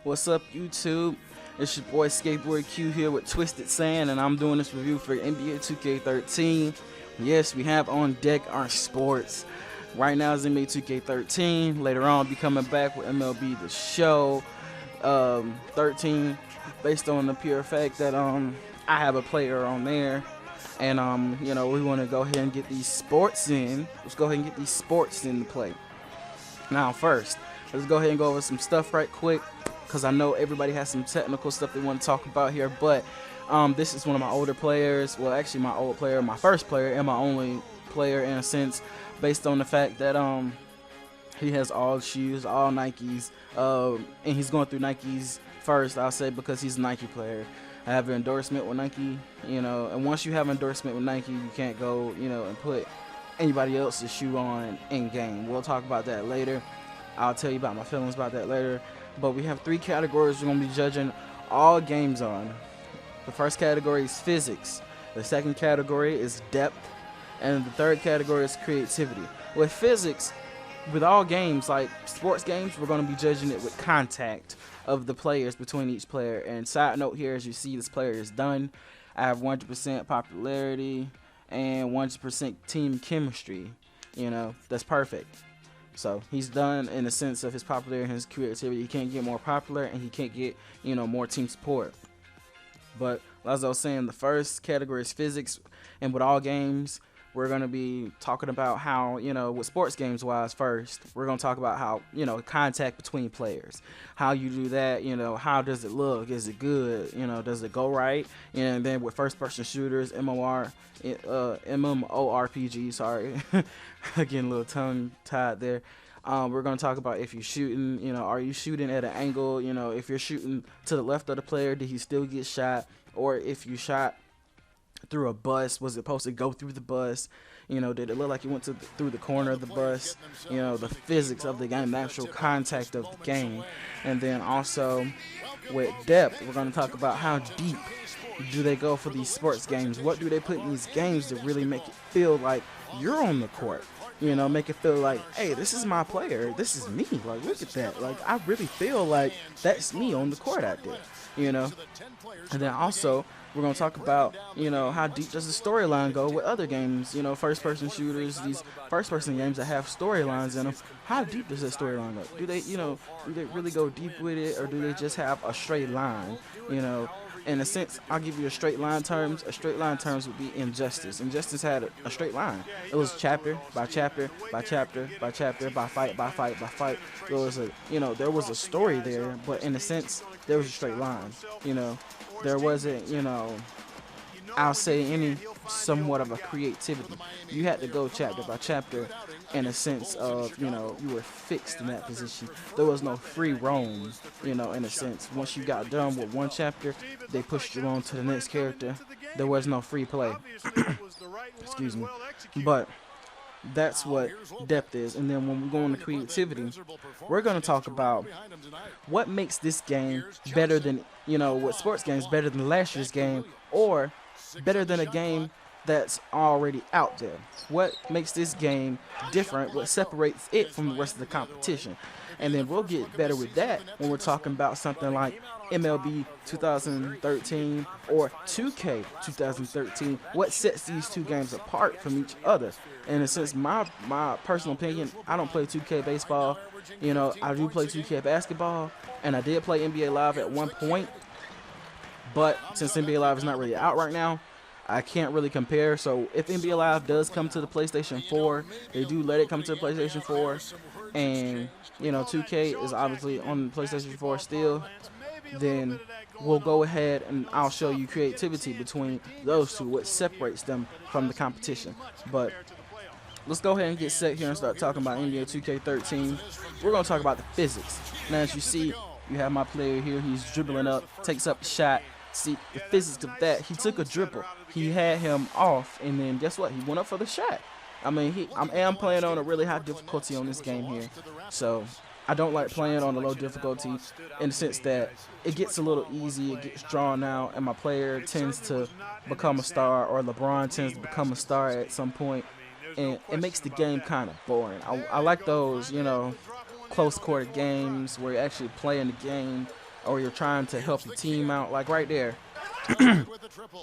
What's up, YouTube? It's your boy SK8 Boy Q here with Twisted Saiyan, and I'm doing this review for NBA 2K13. Yes, we have on deck our sports. Right now is NBA 2K13. Later on, I'll be coming back with MLB The Show 13, based on the pure fact that I have a player on there, and we want to go ahead and get these sports in. Let's go ahead and get these sports in to play. Now, first, let's go ahead and go over some stuff right quick, because I know everybody has some technical stuff they want to talk about here, but this is one of my older players. Well, actually my old player, my first player, and my only player in a sense, based on the fact that he has all shoes, all Nikes, and he's going through Nikes first, I'll say, because he's a Nike player. I have an endorsement with Nike, and once you have an endorsement with Nike, you can't go, and put anybody else's shoe on in game. We'll talk about that later. I'll tell you about my feelings about that later. But we have 3 categories we're going to be judging all games on. The first category is physics. The second category is depth. And the third category is creativity. With physics, with all games, like sports games, we're going to be judging it with contact of the players between each player. And side note here, as you see, this player is done. I have 100% popularity and 100% team chemistry. That's perfect. So he's done in the sense of his popularity and his creativity. He can't get more popular, and he can't get, more team support. But as I was saying, the first category is physics, and with all games, we're going to be talking about how, with sports games wise first, we're going to talk about how, contact between players. How you do that, how does it look? Is it good? Does it go right? And then with first person shooters, MMORPG, sorry. Getting a little tongue tied there. We're going to talk about if you're shooting, are you shooting at an angle? If you're shooting to the left of the player, did he still get shot? Or if you shot through a bus, was it supposed to go through the bus? Did it look like it went through the corner of the bus? The physics of the game, the actual contact of the game. And then also with depth, we're going to talk about how deep do they go for these sports games. What do they put in these games to really make it feel like you're on the court? Make it feel like, hey, this is my player, this is me, like, look at that, like, I really feel like that's me on the court out there, and then also we're going to talk about, how deep does the storyline go with other games, first person shooters, these first person games that have storylines in them. How deep does that storyline go? Do they, do they really go deep with it, or do they just have a straight line? In a sense, I'll give you a straight line terms. A straight line terms would be Injustice. Injustice had a straight line. It was chapter by chapter by chapter by chapter, by fight by fight by fight. There was a, there was a story there, but in a sense, there was a straight line. There wasn't, I'll say any somewhat of a creativity. You had to go chapter by chapter in a sense of, you were fixed in that position. There was no free roam, in a sense. Once you got done with one chapter, they pushed you on to the next character. There was no free play. Excuse me. But that's what depth is. And then when we go into creativity, we're going to talk about what makes this game better than, what sports games better than last year's game, or better than a game that's already out there. What makes this game different? What separates it from the rest of the competition? And then we'll get better with that when we're talking about something like MLB 2013 or 2K 2013. What sets these two games apart from each other? And in a sense, my personal opinion, I don't play 2K baseball. I do play 2K basketball, and I did play NBA Live at one point. But since NBA Live is not really out right now, I can't really compare. So if NBA Live does come to the PlayStation 4, they do let it come to the PlayStation 4. And, 2K is obviously on the PlayStation 4 still. Then we'll go ahead and I'll show you creativity between those two, what separates them from the competition. But let's go ahead and get set here and start talking about NBA 2K13. We're going to talk about the physics. Now, as you see, you have my player here. He's dribbling up, takes up the shot. See, the physics of that, he took a dribble. He had him off, and then guess what? He went up for the shot. I mean, I am playing on a really high difficulty on this game here. So I don't like playing on a low difficulty in the sense that it gets a little easy, it gets drawn out, and my player tends to become a star, or LeBron tends to become a star at some point, and it makes the game kind of boring. I like those, close court games where you're actually playing the game or you're trying to help your team out, like right there.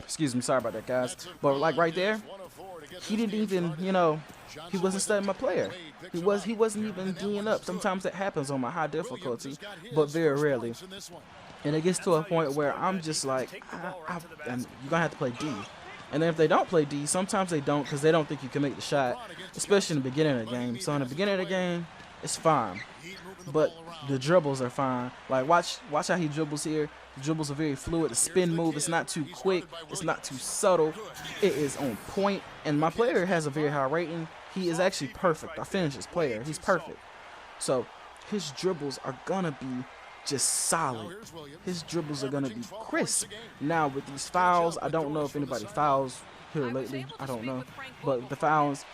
Excuse me, sorry about that, guys. But like right there, he didn't even, he wasn't studying my player. He wasn't even D'ing up. Sometimes that happens on my high difficulty, but very rarely. And it gets to a point where I'm just like, and you're gonna have to play D. And then if they don't play D, sometimes they don't because they don't think you can make the shot, especially in the beginning of the game. So in the beginning of the game, it's fine, but the dribbles are fine. Like watch how he dribbles here. The dribbles are very fluid. The spin move, it's not too quick, it's not too subtle. It is on point, and my player has a very high rating. He is actually perfect. I finished his player. He's perfect. So his dribbles are gonna be just solid. His dribbles are gonna be crisp. Now with these fouls, I don't know if anybody fouls here lately. I don't know, but the fouls,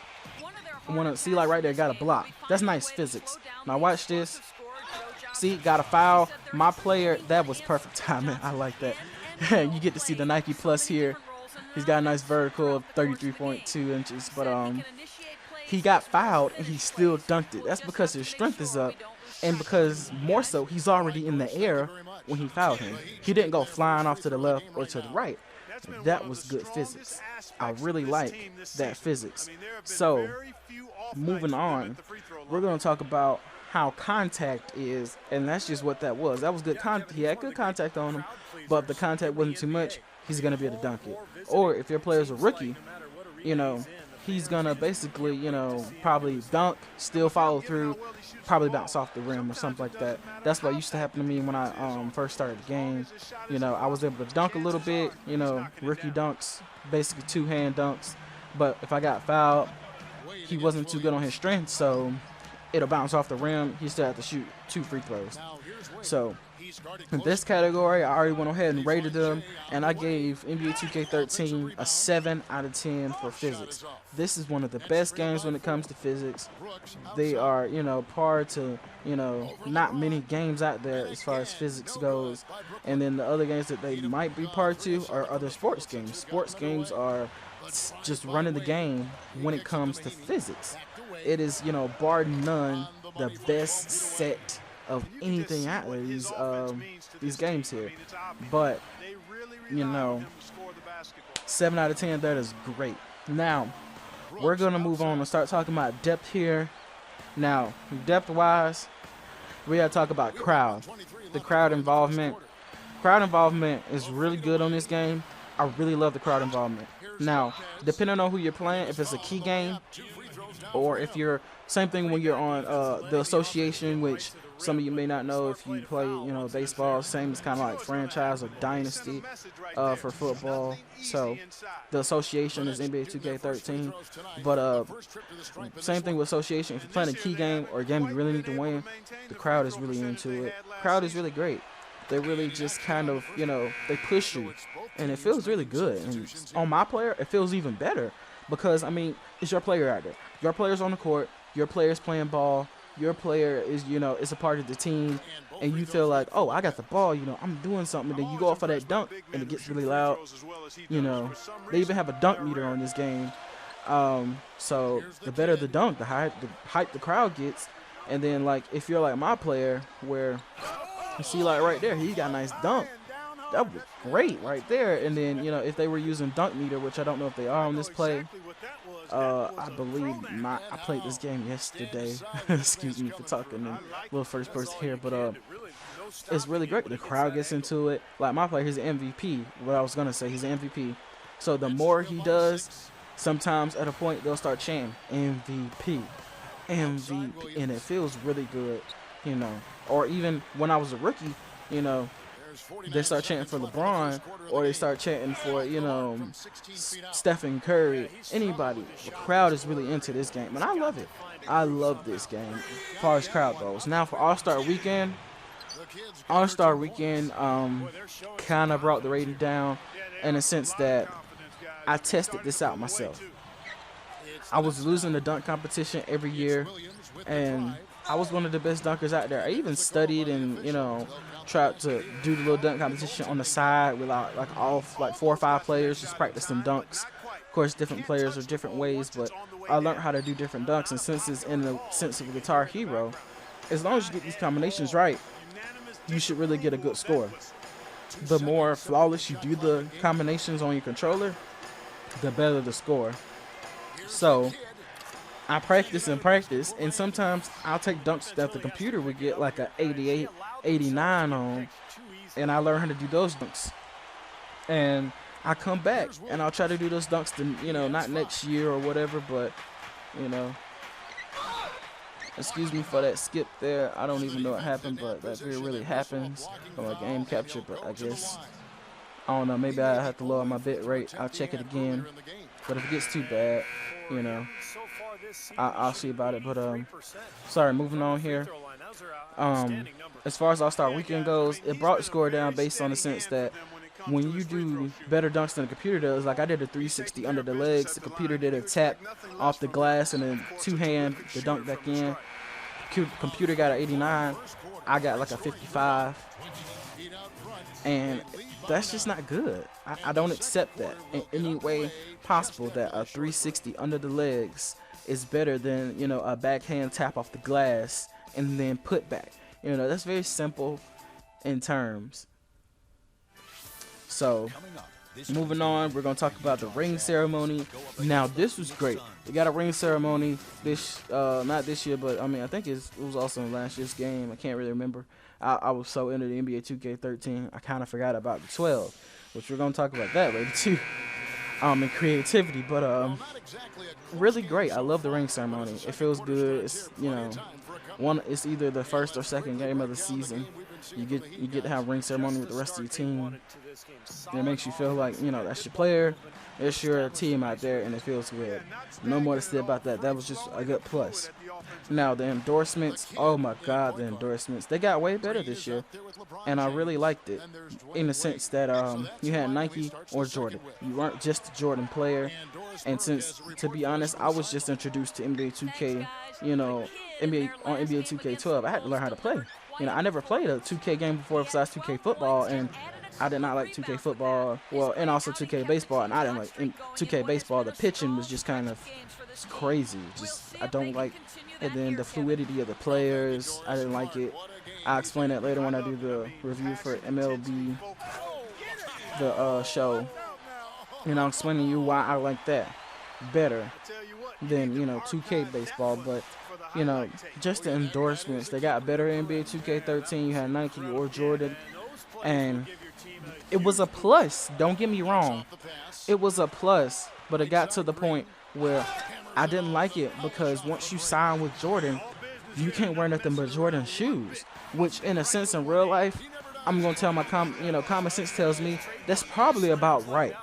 I want to see, like right there, got a block. That's nice physics. Now watch this. See, got a foul. My player, that was perfect timing. I like that. You get to see the Nike Plus here. He's got a nice vertical of 33.2 inches, but he got fouled and he still dunked it. That's because his strength is up, and because more so, he's already in the air when he fouled him. He didn't go flying off to the left or to the right. That was good physics. I really like that physics. So, moving on, we're going to talk about how contact is, and that's just what that was. That was good contact. He had good contact on him, but if the contact wasn't too much, he's going to be able to dunk it. Or if your player's a rookie, he's going to basically, probably dunk, still follow through, probably bounce off the rim or something like that. That's what used to happen to me when I first started the game. I was able to dunk a little bit, rookie dunks, basically two-hand dunks. But if I got fouled, he wasn't too good on his strength, so it'll bounce off the rim. He still had to shoot 2 free throws. So in this category, I already went ahead and rated them, and I gave NBA 2K13 a 7 out of 10 for physics. This is one of the best games when it comes to physics. They are, par to, not many games out there as far as physics goes. And then the other games that they might be par to are other sports games. Sports games are just running the game when it comes to physics. It is, bar none, the best set of anything out there, these games here. But 7 out of 10, that is great. Now we're gonna move on and start talking about depth here. Now depth wise, we gotta talk about crowd. The crowd involvement is really good on this game. I really love the crowd involvement. Now depending on who you're playing, if it's a key game, or if you're, same thing when you're on the association, which some of you may not know if you play, baseball. Same as kind of like franchise or dynasty for football. So the association is NBA 2K13. But same thing with association. If you're playing a key game or a game you really need to win, the crowd is really into it. Crowd is really great. They really just kind of, they push you, and it feels really good. And on my player, it feels even better because, it's your player out there. Your player's on the court. Your player's playing ball. Your player is, is a part of the team, and you feel like, oh, I got the ball, I'm doing something. And then you go off of that dunk, and it gets really loud. They even have a dunk meter on this game. So the better the dunk, the hype the crowd gets. And then, like, if you're like my player, where you see, like, right there, he got a nice dunk. That was great right there. And then, if they were using dunk meter, which I don't know if they are on this play, I believe I played this game yesterday. Excuse me for talking a little first person here, but it's really great. The crowd gets into it. Like my player, he's an MVP. What I was gonna say, he's an MVP. So the more he does, sometimes at a point they'll start chanting MVP, MVP, and it feels really good, Or even when I was a rookie, they start chanting for LeBron, or they start chanting for, Stephen Curry, anybody. The crowd is really into this game, and I love it. I love this game as far as crowd goes. Now for All-Star Weekend, kind of brought the rating down in a sense that I tested this out myself. I was losing the dunk competition every year, and I was one of the best dunkers out there. I even studied and, tried to do the little dunk competition on the side with like 4 or 5 players, just practice some dunks. Of course, different players are different ways, but I learned how to do different dunks. And since it's in the sense of a Guitar Hero, as long as you get these combinations right, you should really get a good score. The more flawless you do the combinations on your controller, the better the score. So I practice and practice, and sometimes I'll take dunks that the computer would get like a 88, 89 on, and I learn how to do those dunks. And I come back and I'll try to do those dunks to, you know, not next year or whatever, but, you know, excuse me for that skip there. I don't even know what happened, but that really happens from a game capture. But I guess, I don't know, maybe I have to lower my bit rate. I'll check it again. But if it gets too bad, you know, I'll see about it. But sorry, moving on here. As far as All-Star Weekend goes, it brought the score down based on the sense that when you do better dunks than the computer does, like I did a 360 under the legs, the computer did a tap off the glass and then two-hand the dunk back in. Computer got an 89, I got like a 55, and that's just not good. I don't accept that in any way possible, that a 360 under the legs is better than, you know, a backhand tap off the glass and then put back. You know, that's very simple in terms. So, moving on, we're going to talk about the ring ceremony. Now, this was great. We got a ring ceremony this, not this year, but I mean, I think it was also in last year's game. I can't really remember. I was so into the NBA 2K13, I kind of forgot about the 12, which we're going to talk about that later too. And creativity, but really great. I love the ring ceremony. It feels good. It's, you know, it's either the first or second game of the season. You get to have ring ceremony with the rest of your team. It makes you feel like, you know, that's your player, it's your team out there, and it feels good. No more to say about that. That was just a good plus. Now the endorsements, oh my God, the endorsements, they got way better this year, and I really liked it in the sense that you had Nike or Jordan. You weren't just a Jordan player, and since, to be honest, I was just introduced to NBA 2K, you know, NBA 2K12, I had to learn how to play. You know, I never played a 2K game before besides 2K football, and I did not like 2K football, well, and also 2K baseball, and I didn't like 2K baseball. The pitching was just kind of crazy. Just, I don't like, and then the fluidity of the players, I didn't like it. I'll explain that later when I do the review for MLB, the show, and I'll explain to you why I like that better than, you know, 2K baseball. But, you know, just the endorsements, they got better NBA 2K13. You had Nike or Jordan, and it was a plus. Don't get me wrong, it was a plus, but it got to the point where I didn't like it, because once you sign with Jordan, you can't wear nothing but Jordan shoes, which in a sense in real life, I'm gonna tell my common sense tells me that's probably about right.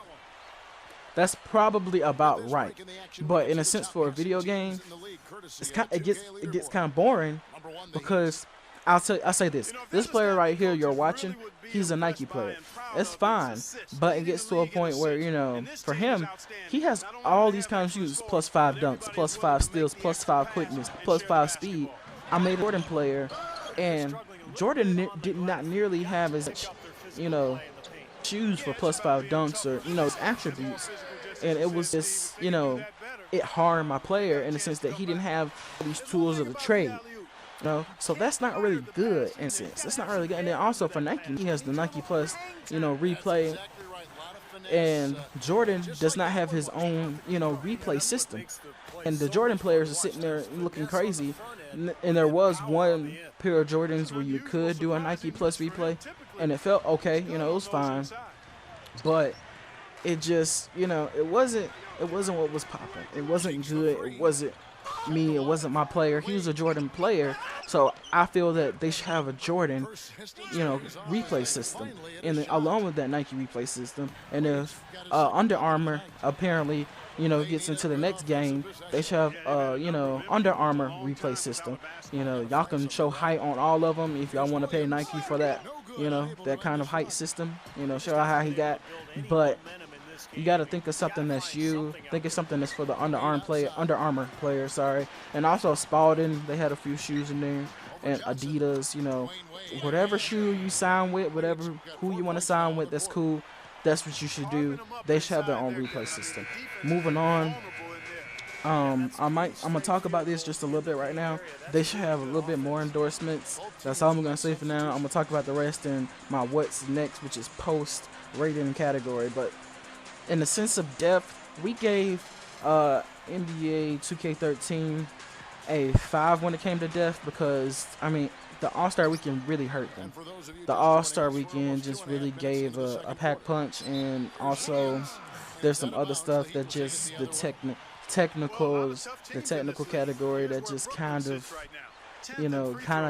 That's probably about right. But in a sense, for a video game, it gets kind of boring, because I'll say this player right here you're watching, he's a Nike player. It's fine, but it gets to a point where, you know, for him, he has all these kind of shoes, +5 dunks, +5 steals, +5 quickness, +5 speed. I'm a Jordan player, and Jordan did not nearly have as much, you know, shoes for +5 dunks, or, you know, his attributes. And it was just, you know, it harmed my player in the sense that he didn't have these tools of the trade. You know, so that's not really good in a sense. That's not really good. And then also for Nike, he has the Nike Plus, you know, replay. And Jordan does not have his own, you know, replay system. And the Jordan players are sitting there looking crazy. And there was one pair of Jordans where you could do a Nike Plus replay, and it felt okay. You know, it was fine. But it just, you know, it wasn't what was popping. It wasn't good. It wasn't me. It wasn't my player. He was a Jordan player, so I feel that they should have a Jordan, you know, replay system, and along with that Nike replay system. And if Under Armour apparently, you know, gets into the next game, they should have you know, Under Armour replay system. You know, y'all can show height on all of them if y'all want to pay Nike for that, you know, that kind of height system. You know, show how he got, but you got to think of something that's think of something that's for the Under Armour player, sorry. And also Spalding, they had a few shoes in there, and Adidas, you know, whatever shoe you sign with, who you want to sign with, that's cool. That's what you should do. They should have their own replay system. Moving on, I'm gonna talk about this just a little bit right now. They should have a little bit more endorsements. That's all I'm gonna say for now. I'm gonna talk about the rest in my what's next, which is post rating category. But in the sense of depth, we gave NBA 2K13 a 5 when it came to depth because I mean the All-Star Weekend really hurt them. The All-Star Weekend just really gave a pack punch, and also there's some other stuff that just technicals, the technical category that just kind of,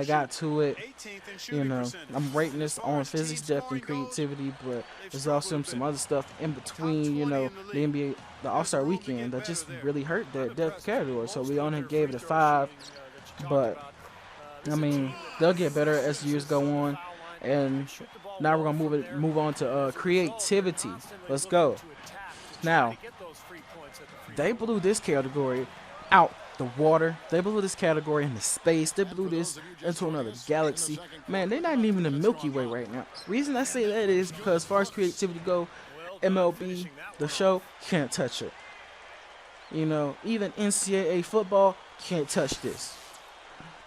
got to it. I'm rating this on physics, depth, and creativity, but there's also some other stuff in between, the NBA, the All-Star Weekend that just really hurt that depth category. So we only gave it a 5, but I mean, they'll get better as years go on. And now we're gonna move on to creativity. Let's go. Now, they blew this category out the water. They blew this category into space. They blew this into another galaxy. Man, they're not even in the Milky Way right now. Reason I say that is because as far as creativity go, MLB, the show, can't touch it. Even NCAA football can't touch this.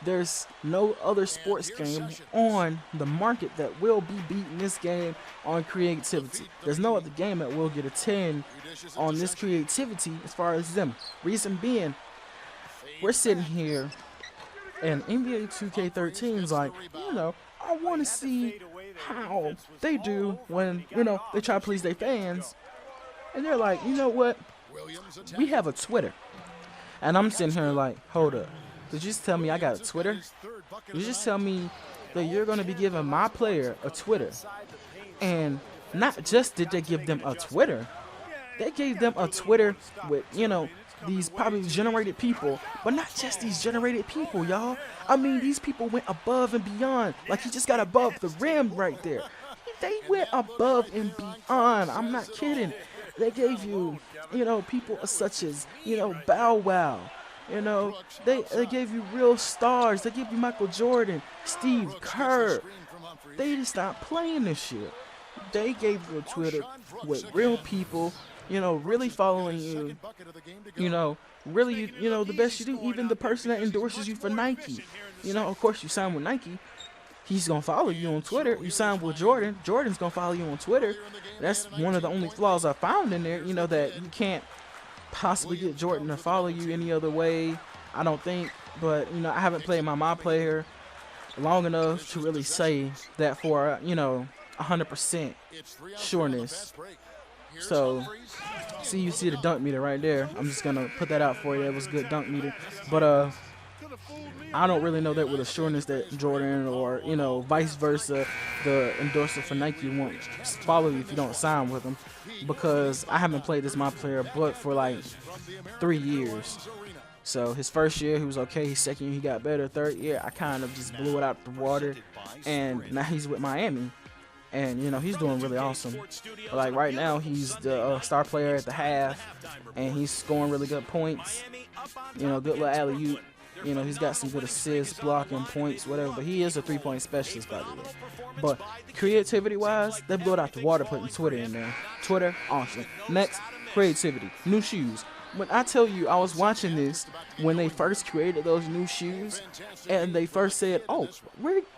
There's no other sports game on the market that will be beating this game on creativity. There's no other game that will get a 10 on this creativity as far as them. Reason being, we're sitting here and NBA 2K13 is like, I want to see how they do when, they try to please their fans. And they're like, you know what? We have a Twitter. And I'm sitting here like, hold up. Did you just tell me I got a Twitter? Did you just tell me that you're going to be giving my player a Twitter? And not just did they give them a Twitter, they gave them a Twitter with, these probably generated people, but not just these generated people, y'all. I mean, these people went above and beyond. Like, he just got above the rim right there. They went above and beyond. I'm not kidding. They gave you, people such as, Bow Wow. They gave you real stars. They gave you Michael Jordan, Steve Kerr. They just not playing this shit. They gave you a Twitter with real people, really following you, really, the best you do. Even the person that endorses you for Nike, of course you sign with Nike, he's going to follow you on Twitter. You sign with Jordan, Jordan's going to follow you on Twitter. That's one of the only flaws I found in there, that you can't possibly get Jordan to follow you any other way, I don't think. But I haven't played my player long enough to really say that for 100% sureness. So you see the dunk meter right there. I'm just gonna put that out for you. It was a good dunk meter, but I don't really know that with a sureness that Jordan or vice versa, the endorser for Nike won't follow you if you don't sign with them, because I haven't played this my player but for like 3 years. So his first year he was okay, his second year he got better, third year I kind of just blew it out the water, and now he's with Miami, and he's doing really awesome. But like right now he's the star player at the half, and he's scoring really good points, good little alley-oop. He's got some good assists, blocking, points, whatever. But he is a three-point specialist, by the way. But creativity-wise, they blew it out the water putting Twitter in there. Twitter, awesome. Next, creativity. New shoes. When I tell you, I was watching this when they first created those new shoes, and they first said, oh,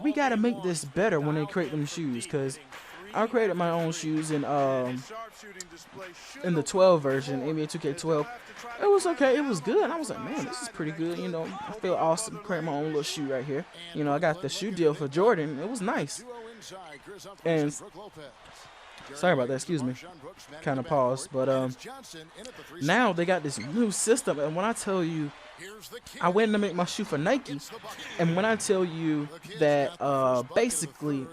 we got to make this better when they create them shoes, because I created my own shoes in the 12 version, NBA 2K12. It was okay. It was good. I was like, man, this is pretty good. I feel awesome. Create my own little shoe right here. I got the shoe deal for Jordan. It was nice. And sorry about that. Excuse me. Kind of paused. But now they got this new system. And when I tell you, I went to make my shoe for Nike. And when I tell you that basically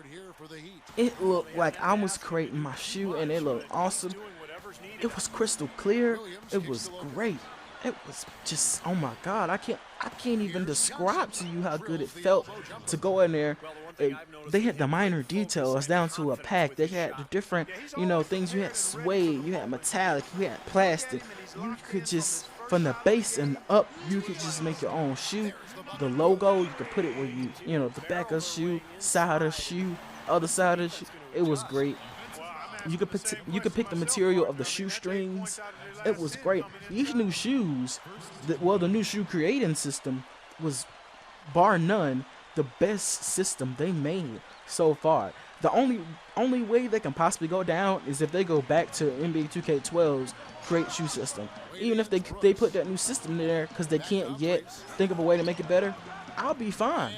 it looked like I was creating my shoe and it looked awesome. It was crystal clear. It was great. It was just, oh my God, I can't even describe to you how good it felt to go in there. They had the minor details down to a pack. They had the different, things. You had suede, you had metallic, you had plastic. You could just, from the base and up, you could just make your own shoe. The logo, you could put it where the back of the shoe, side of the shoe, other side of the shoe. It was great. You could pick the material of the shoestrings. It was great. These new shoes, the new shoe creating system was, bar none, the best system they made so far. The only way they can possibly go down is if they go back to NBA 2K12's create shoe system. Even if they put that new system there because they can't yet think of a way to make it better, I'll be fine.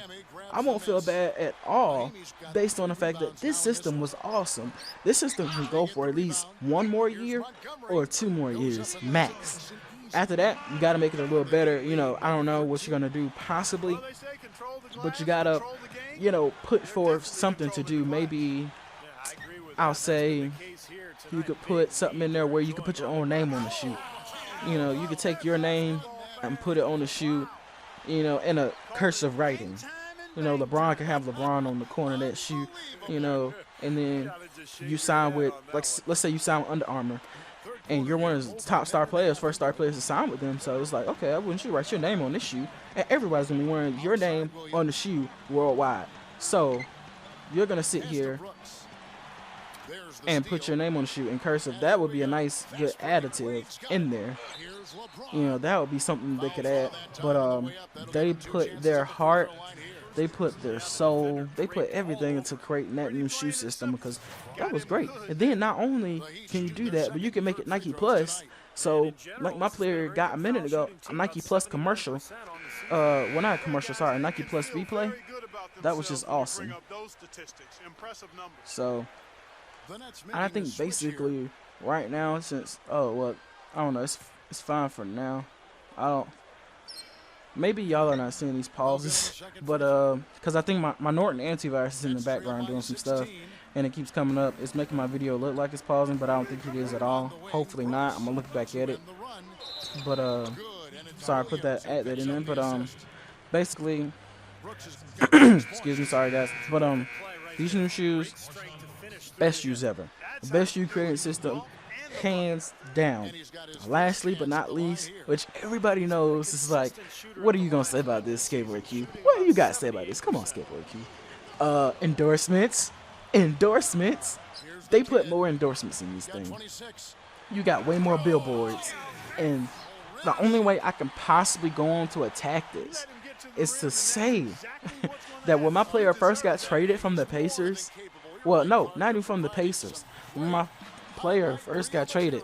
I won't feel bad at all based on the fact that this system was awesome. This system can go for at least 1 more year or 2 more years max. After that, you got to make it a little better. You know, I don't know what you're going to do possibly, but you got to, you know, put forth something to do. Maybe I'll say you could put something in there where you could put your own name on the shoe. You know, you could take your name and put it on the shoe, you know, in a cursive writing. You know, LeBron can have LeBron on the corner of that shoe, you know, and then you sign with, like, let's say you sign with Under Armour, and you're one of the top star players, first star players to sign with them. So it's like, okay, wouldn't you write your name on this shoe? And everybody's going to be wearing your name on the shoe worldwide. So you're going to sit here and put your name on the shoe in cursive. That would be a nice, good additive in there. You know, that would be something they could add. But they put their heart, they put their soul, they put everything into creating that new shoe system, because that was great. And then not only can you do that, but you can make it Nike Plus. So like my player got a minute ago, a Nike Plus commercial. Well, not a commercial, sorry, a Nike Plus replay. That was just awesome. So I think basically right now, since, oh, well, I don't know, it's fine for now. I don't. Maybe y'all are not seeing these pauses, but because I think my Norton antivirus is in the background doing some stuff, and it keeps coming up. It's making my video look like it's pausing, but I don't think it is at all. Hopefully not. I'm gonna look back at it. But sorry, I put that in there. But basically, excuse me, sorry guys. But these new shoes, best shoes ever. The best shoe creating system, hands down. Lastly but not least, which everybody knows, is like, what are you gonna say about this, Skateboard Q? What do you got to say about this? Come on, Skateboard Q. Endorsements. They put more endorsements in these things. You got way more billboards, and the only way I can possibly go on to attack this is to say that when my player first got traded from the Pacers, well, no, not even from the Pacers. When my player first got traded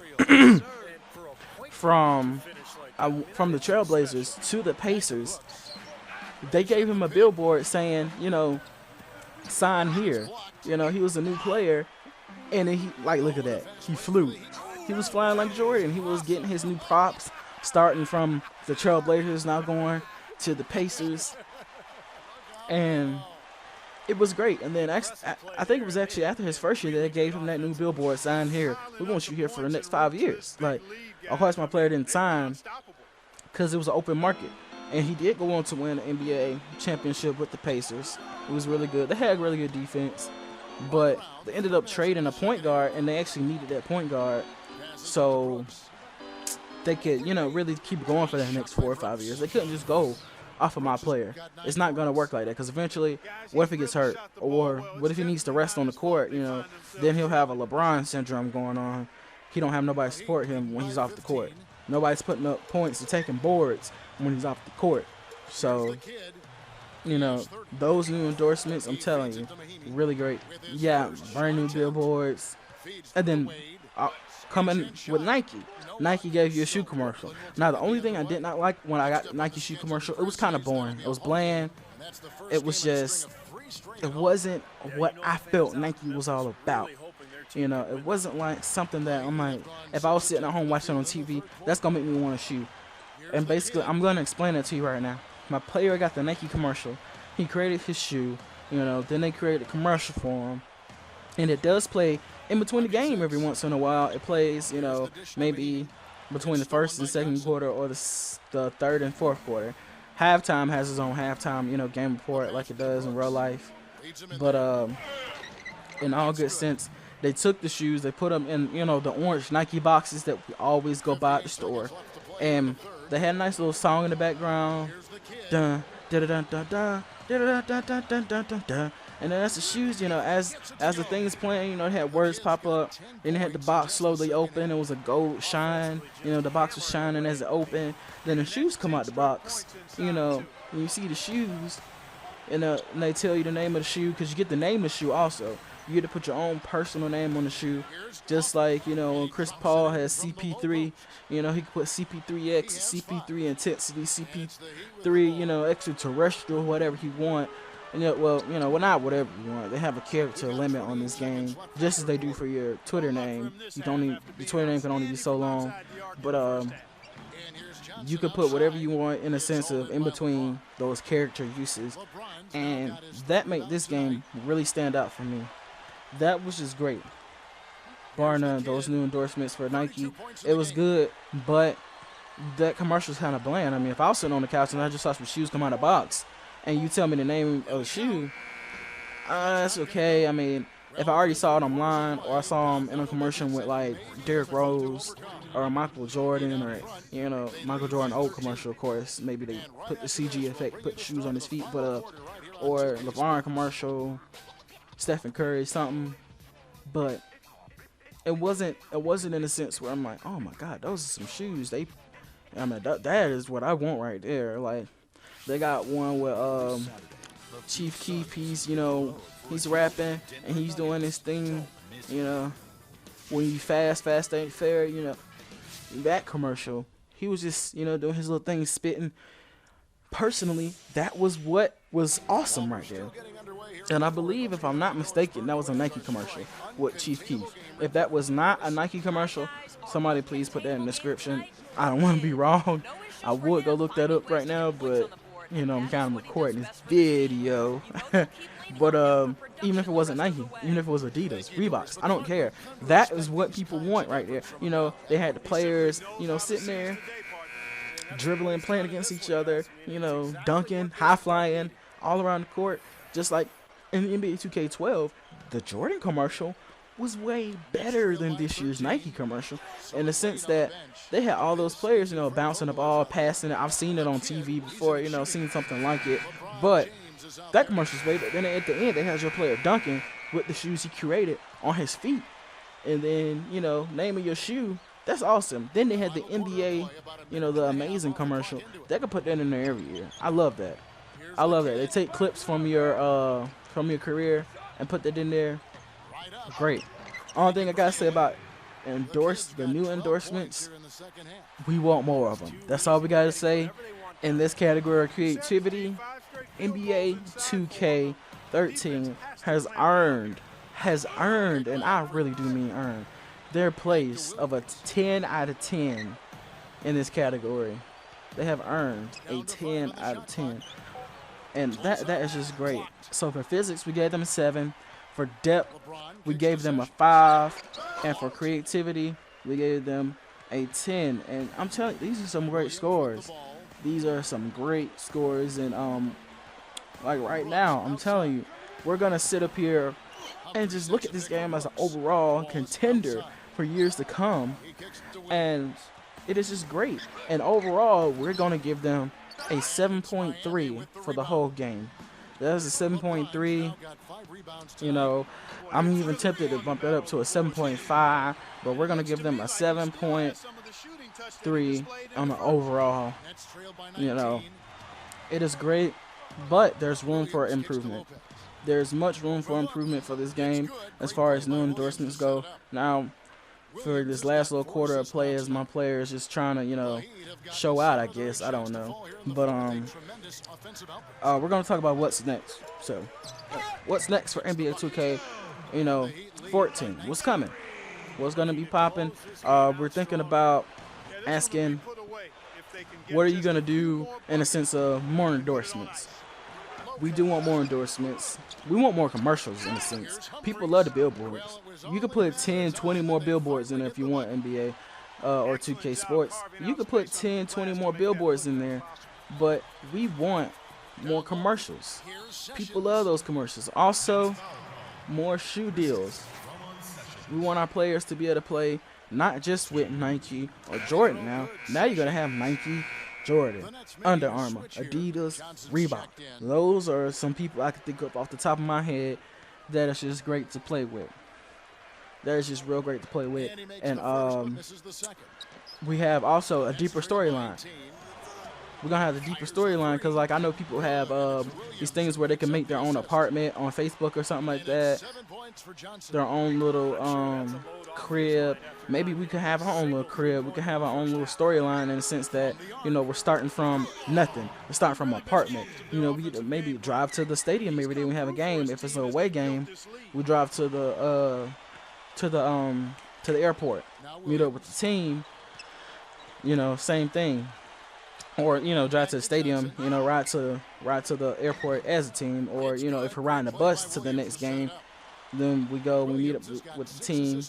from the Trailblazers to the Pacers, they gave him a billboard saying, you know, sign here. You know, he was a new player, and then he, like, look at that, he flew. He was flying like Jordan. He was getting his new props, starting from the Trailblazers, now going to the Pacers, and it was great. And then I think it was actually after his first year that they gave him that new billboard, sign here. We want you here for the next 5 years. Like, of course, my player didn't sign because it was an open market. And he did go on to win an NBA championship with the Pacers. It was really good. They had really good defense, but they ended up trading a point guard, and they actually needed that point guard so they could, you know, really keep going for the next 4 or 5 years. They couldn't just go off of my player. It's not going to work like that, because eventually, what if he gets hurt? Or what if he needs to rest on the court? You know, then he'll have a LeBron syndrome going on. He don't have nobody to support him when he's off the court. Nobody's putting up points or taking boards when he's off the court. So, you know, those new endorsements, I'm telling you, really great. Yeah, brand new billboards. And then coming with Nike. Nike gave you a shoe commercial. Now, the only thing I did not like when I got Nike shoe commercial, it was kind of boring. It was bland. It was just, it wasn't what I felt Nike was all about. You know, it wasn't like something that I'm like, if I was sitting at home watching on TV, that's going to make me want a shoe. And basically, I'm going to explain it to you right now. My player got the Nike commercial. He created his shoe, you know, then they created a commercial for him. And it does play in between the game every once in a while. It plays, you know, maybe between the first and second quarter, or the third and fourth quarter. Halftime has its own halftime, you know, game report like it does in real life. But in all good sense, they took the shoes, they put them in, you know, the orange Nike boxes that we always go buy at the store. And they had a nice little song in the background. Dun, dun, dun, dun, dun, dun, dun, dun, dun, dun, dun, dun. And then as the shoes, as the thing is playing, they had words pop up. Then they had the box slowly open. It was a gold shine. The box was shining as it opened. Then the shoes come out the box. When you see the shoes, and they tell you the name of the shoe, because you get the name of the shoe also. You get to put your own personal name on the shoe, just like when Chris Paul has CP3. He could put CP3X, CP3 Intensity, CP3, extraterrestrial, whatever he want. And well, not whatever you want. They have a character limit on this game, just as they do for your Twitter name. Your Twitter name can only be so long, but you could put whatever you want in a sense of in between those character uses, and that made this game really stand out for me. That was just great. Bar none, those new endorsements for Nike, it was good, but that commercial's kind of bland. I mean, if I was sitting on the couch and I just saw some shoes come out of the box, and you tell me the name of the shoe, that's okay. I mean, if I already saw it online, or I saw them in a commercial with like Derrick Rose or Michael Jordan, or Michael Jordan old commercial, of course, maybe they put the CG effect, put shoes on his feet, but or LeBron commercial, Stephen Curry, something, but it wasn't in a sense where I'm like, oh my God, those are some shoes. That is what I want right there. Like, they got one with Chief Keef. He's rapping and he's doing this thing. When you fast ain't fair. That commercial, he was just doing his little thing, spitting. Personally, that was what was awesome right there. And I believe, if I'm not mistaken, that was a Nike commercial with Chief Keef. If that was not a Nike commercial, somebody please put that in the description. I don't want to be wrong. I would go look that up right now, but I'm kind of recording this video. But even if it wasn't Nike, even if it was Adidas, Reeboks, I don't care. That is what people want right there. They had the players, sitting there, dribbling, playing against each other, dunking, high flying, all around the court, just like in NBA 2K12. The Jordan commercial was way better than this year's Nike commercial, in the sense that they had all those players, bouncing the ball, passing it. I've seen it on TV before, seen something like it, but that commercial's way better. Then at the end, they had your player dunking with the shoes he curated on his feet, and then name of your shoe. That's awesome. Then they had the NBA, the Amazing commercial. They could put that in there every year. I love that. They take clips from your career and put that in there. Great. Only thing I gotta say about the new endorsements, we want more of them. That's all we gotta say in this category of creativity. NBA 2K13 has earned, and I really do mean earned, their place of a 10 out of 10 in this category. They have earned a 10 out of 10. And that is just great. So for physics, we gave them a 7. For depth, we gave them a 5. And for creativity, we gave them a 10. And I'm telling you, these are some great scores. These are some great scores. And like right now, I'm telling you, we're going to sit up here and just look at this game as an overall contender for years to come. And it is just great. And overall, we're going to give them a 7.3 for the whole game. That's a 7.3. I'm even tempted to bump that up to a 7.5, but we're going to give them a 7.3 on the overall. It is great, but there's room for improvement. There's much room for improvement for this game as far as new endorsements go. Now, for this last little quarter of play, as my players just trying to, show out, I guess. I don't know. But we're going to talk about what's next. So, what's next for NBA 2K, 14? What's coming? What's going to be popping? We're thinking about asking, what are you going to do in a sense of more endorsements? We do want more endorsements. We want more commercials in a sense. People love the billboards. You could put 10, 20 more billboards in there if you want NBA or 2K Sports. You could put 10, 20 more billboards in there, but we want more commercials. People love those commercials. Also, more shoe deals. We want our players to be able to play not just with Nike or Jordan now. Now you're going to have Nike, Jordan, Under Armour, Adidas, Reebok. Those are some people I can think of off the top of my head that is just great to play with. That is just real great to play with. And we have also a deeper storyline. We're going to have the deeper storyline because, like, I know people have these things where they can make their own apartment on Facebook or something like that. Their own little crib. Maybe we could have our own little crib. We could have our own little storyline in the sense that, you know, we're starting from nothing. We're starting from an apartment. You know, we maybe drive to the stadium every day we have a game. If it's an away game, we drive to the airport. Meet up with the team. You know, same thing. Or, you know, drive to the stadium, you know, ride to the airport as a team. Or, you know, if we're riding a bus to the next game, then we meet up with the team,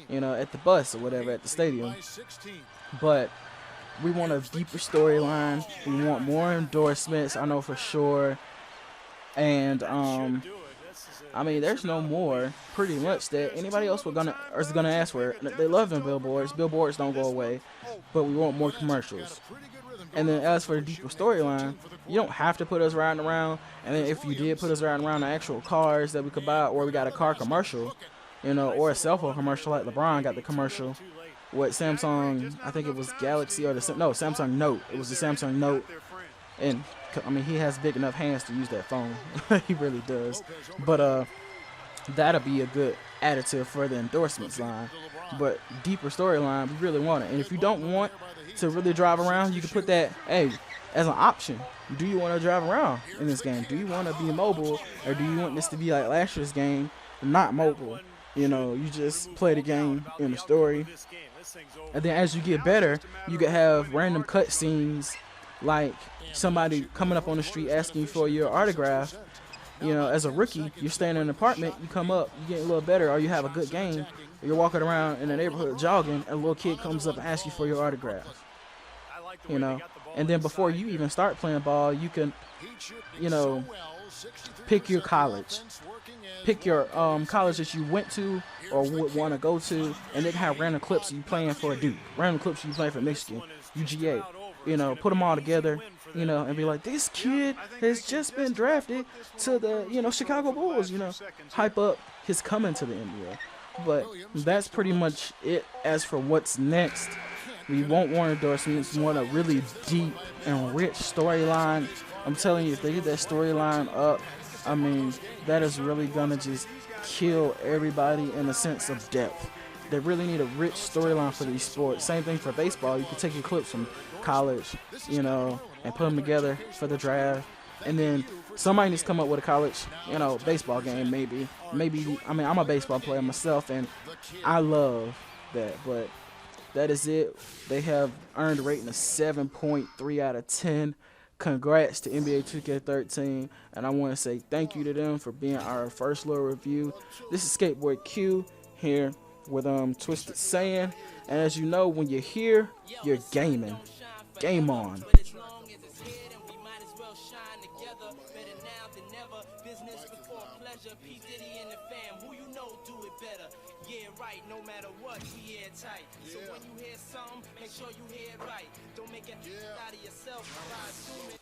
you know, at the bus or whatever at the stadium. But we want a deeper storyline. We want more endorsements, I know for sure. And I mean, there's no more pretty much that anybody else is gonna ask for. They love them billboards. Billboards don't go away, but we want more commercials. And then as for the deeper storyline, you don't have to put us riding around. And then if you did put us riding around the actual cars that we could buy, or we got a car commercial, you know, or a cell phone commercial like LeBron got the commercial with Samsung, I think it was Galaxy or Samsung Note. It was the Samsung Note. And I mean, he has big enough hands to use that phone. He really does. But that'll be a good additive for the endorsements line. But deeper storyline, we really want it. And if you don't want to really drive around, you can put that, hey, as an option. Do you want to drive around in this game? Do you want to be mobile, or do you want this to be like last year's game, not mobile? You know, you just play the game in the story. And then as you get better, you could have random cutscenes, like somebody coming up on the street asking you for your autograph. You know, as a rookie, you're staying in an apartment, you come up, you get a little better, or you have a good game, you're walking around in the neighborhood jogging, and a little kid comes up and asks you for your autograph. You know, and then before you even start playing ball, you can, you know, pick your college. Pick your college that you went to or would want to go to, and they can have random clips of you playing for Duke, random clips of you playing for Michigan, UGA. You know, put them all together, you know, and be like, this kid has just been drafted to the, you know, Chicago Bulls, you know, hype up his coming to the NBA. But that's pretty much it. As for what's next, we want more endorsements. We want a really deep and rich storyline. I'm telling you, if they get that storyline up, I mean, that is really gonna just kill everybody in a sense of depth. They really need a rich storyline for these sports. Same thing for baseball. You can take your clips from college, you know, and put them together for the draft. And then somebody needs to come up with a college, you know, baseball game, maybe. I mean, I'm a baseball player myself, and I love that. But that is it. They have earned a rating of 7.3 out of 10. Congrats to NBA 2K13, and I want to say thank you to them for being our first little review. This is SK8 Boy Q here with Twisted Saiyan, and as you know, when you're here, you're gaming. Game on. Yeah, right, no matter what, we airtight. So when you hear something, make sure you hear it right. Don't make it out of yourself.